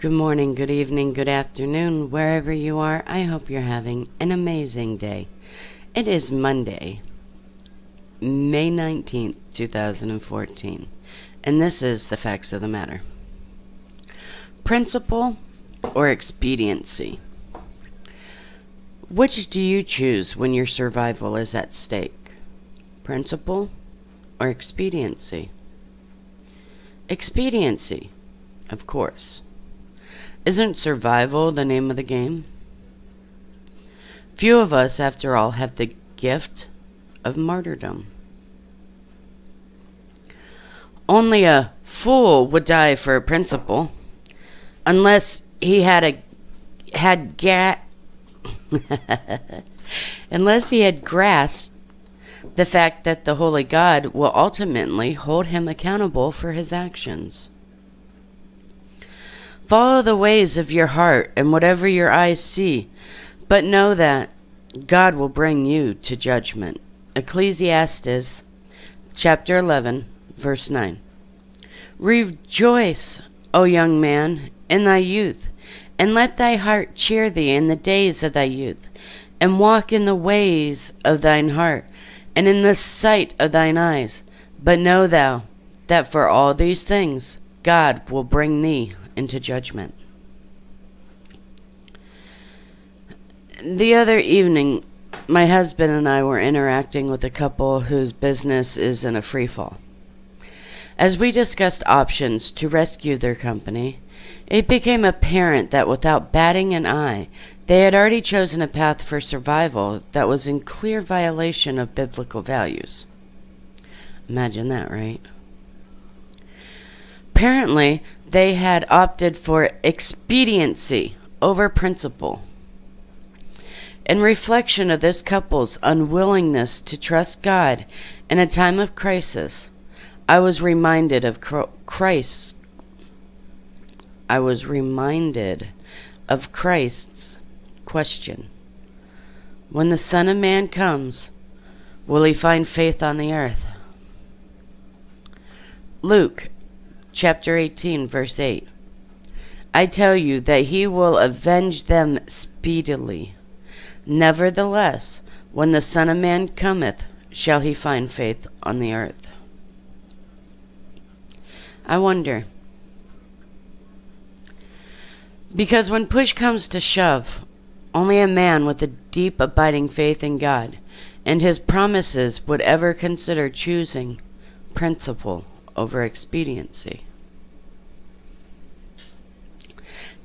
Good morning, good evening, good afternoon, wherever you are. I hope you're having an amazing day. It is Monday, May 19th, 2014, and this is the facts of the matter. Principle or expediency? Which do you choose when your survival is at stake? Principle or expediency? Expediency, of course. Isn't survival the name of the game? Few of us, after all, have the gift of martyrdom. Only a fool would die for a principle, unless he had unless he had grasped the fact that the Holy God will ultimately hold him accountable for his actions. Follow the ways of your heart and whatever your eyes see, but know that God will bring you to judgment. Ecclesiastes chapter 11, verse 9. Rejoice, O young man, in thy youth, and let thy heart cheer thee in the days of thy youth, and walk in the ways of thine heart, and in the sight of thine eyes. But know thou that for all these things God will bring thee into judgment. The other evening, my husband and I were interacting with a couple whose business is in a free fall. As we discussed options to rescue their company, it became apparent that without batting an eye, they had already chosen a path for survival that was in clear violation of biblical values. Imagine that, right? Apparently, they had opted for expediency over principle. In reflection of this couple's unwillingness to trust God in a time of crisis, I was reminded of Christ's question. When the Son of Man comes, will he find faith on the earth? Luke chapter 18, verse 8. I tell you that he will avenge them speedily. Nevertheless, when the Son of Man cometh, shall he find faith on the earth? I wonder. Because when push comes to shove, only a man with a deep abiding faith in God and his promises would ever consider choosing principle over expediency.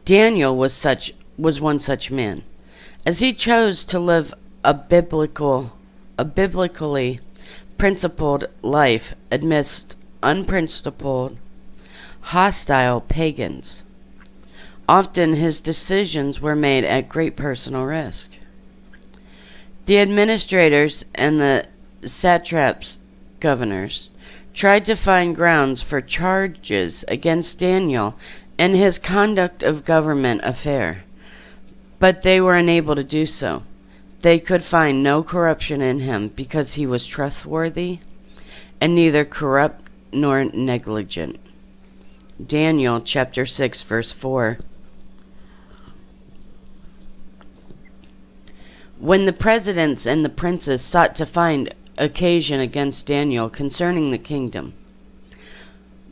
Daniel was one such man, as he chose to live a biblically principled life amidst unprincipled, hostile pagans. Often his decisions were made at great personal risk. The administrators and the satraps, governors, tried to find grounds for charges against Daniel and his conduct of government affair, but they were unable to do so. They could find no corruption in him because he was trustworthy and neither corrupt nor negligent. Daniel chapter 6, verse 4. When the presidents and the princes sought to find occasion against Daniel concerning the kingdom,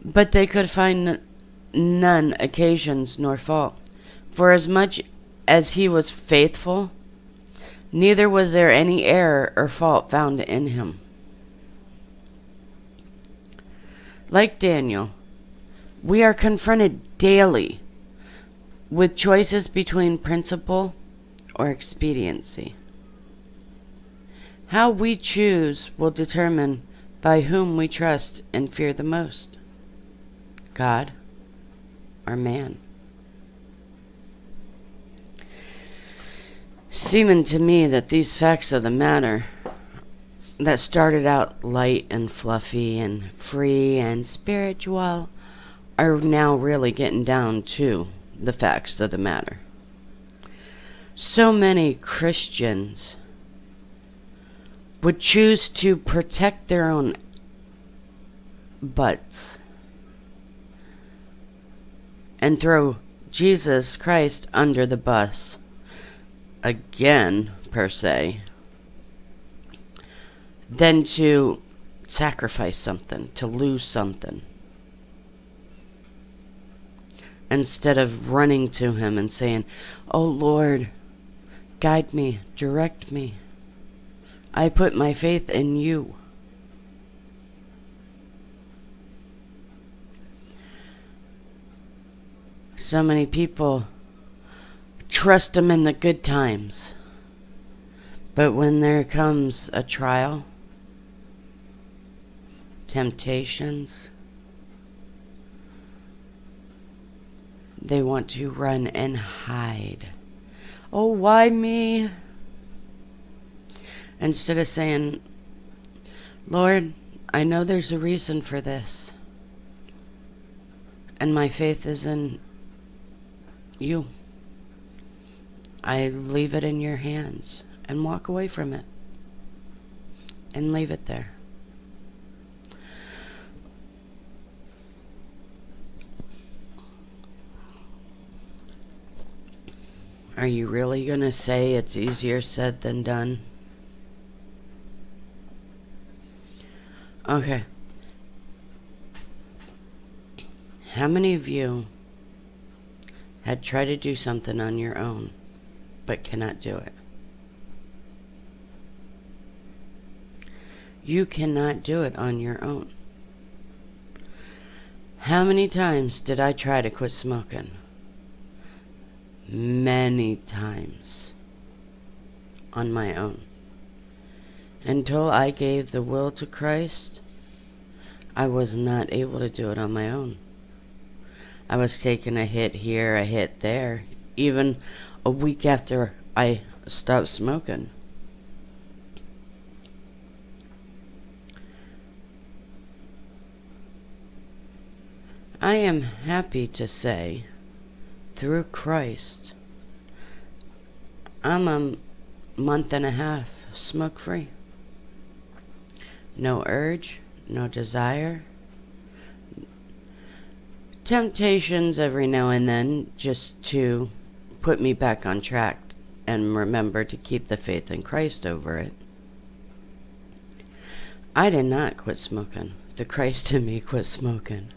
but they could find none occasions nor fault, for as much as he was faithful, neither was there any error or fault found in him. Like Daniel, we are confronted daily with choices between principle or expediency. How we choose will determine by whom we trust and fear the most, God or man. Seeming to me that these facts of the matter that started out light and fluffy and free and spiritual are now really getting down to the facts of the matter. So many Christians would choose to protect their own butts and throw Jesus Christ under the bus again, per se, than to sacrifice something, to lose something. Instead of running to him and saying, "Oh Lord, guide me, direct me. I put my faith in you." So many people trust him in the good times. But when there comes a trial, temptations, they want to run and hide. "Oh, why me?" Instead of saying, "Lord, I know there's a reason for this. And my faith is in you. I leave it in your hands," and walk away from it and leave it there. Are you really going to say it's easier said than done? Okay. How many of you had tried to do something on your own but cannot do it? You cannot do it on your own. How many times did I try to quit smoking? Many times on my own. Until I gave the will to Christ, I was not able to do it on my own. I was taking a hit here, a hit there, even a week after I stopped smoking. I am happy to say, through Christ, I'm a month and a half smoke-free. No urge, no desire. Temptations every now and then just to put me back on track and remember to keep the faith in Christ over it. I did not quit smoking. The Christ in me quit smoking.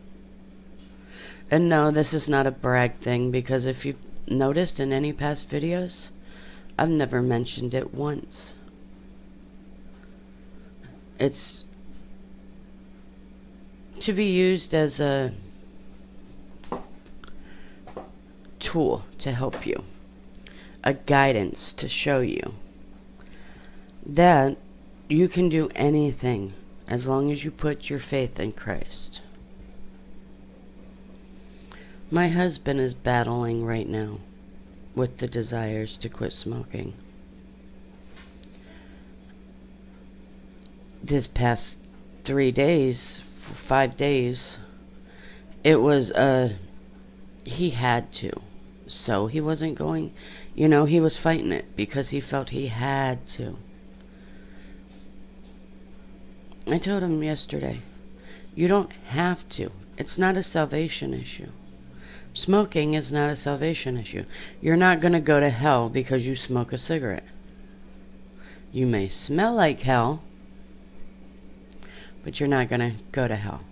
And no, this is not a brag thing, because if you've noticed in any past videos, I've never mentioned it once. It's to be used as a tool to help you, a guidance to show you that you can do anything as long as you put your faith in Christ. My husband is battling right now with the desires to quit smoking. This past 3 days, 5 days, it was he had to. So he wasn't going, he was fighting it because he felt he had to. I told him yesterday, you don't have to. It's not a salvation issue. Smoking is not a salvation issue. You're not going to go to hell because you smoke a cigarette. You may smell like hell, but you're not going to go to hell.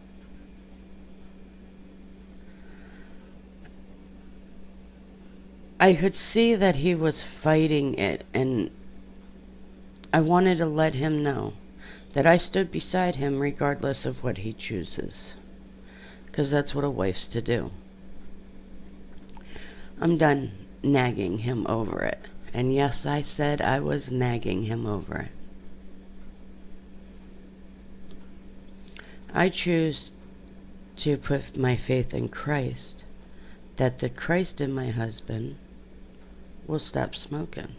I could see that he was fighting it, and I wanted to let him know that I stood beside him regardless of what he chooses, because that's what a wife's to do. I'm done nagging him over it. And yes, I said I was nagging him over it. I choose to put my faith in Christ, that the Christ in my husband will stop smoking.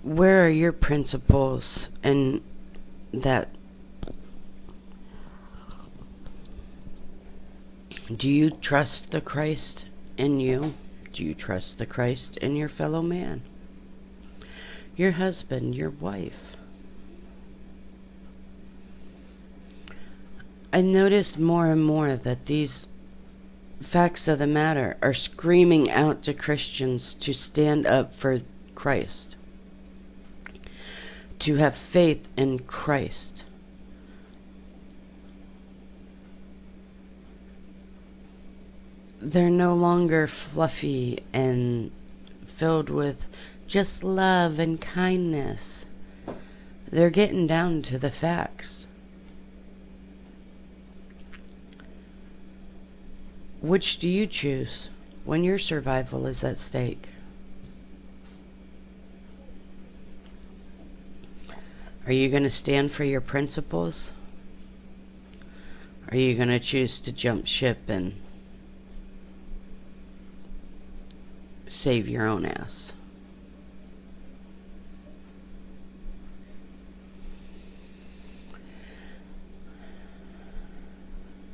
Where are your principles in that? Do you trust the Christ in you? Do you trust the Christ in your fellow man? Your husband, your wife? I noticed more and more that these facts of the matter are screaming out to Christians to stand up for Christ, to have faith in Christ. They're no longer fluffy and filled with just love and kindness. They're getting down to the facts. Which do you choose when your survival is at stake? Are you going to stand for your principles? Are you going to choose to jump ship and save your own ass?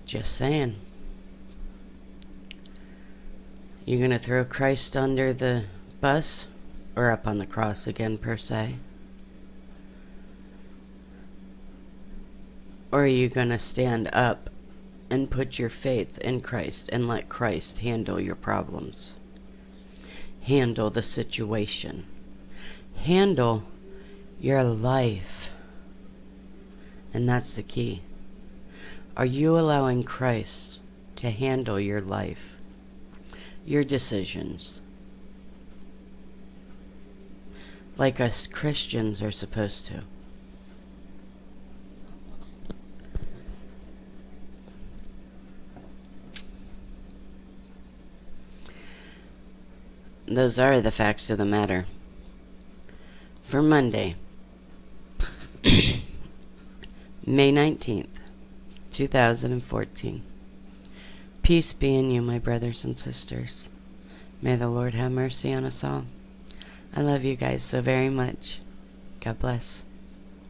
Just saying. You gonna throw Christ under the bus or up on the cross again, per se? Or are you gonna stand up and put your faith in Christ and let Christ handle your problems? Handle the situation. Handle your life. And that's the key. Are you allowing Christ to handle your life? Your decisions, like us Christians are supposed to. Those are the facts of the matter for Monday, May 19th, 2014. Peace be in you, my brothers and sisters. May the Lord have mercy on us all. I love you guys so very much. God bless.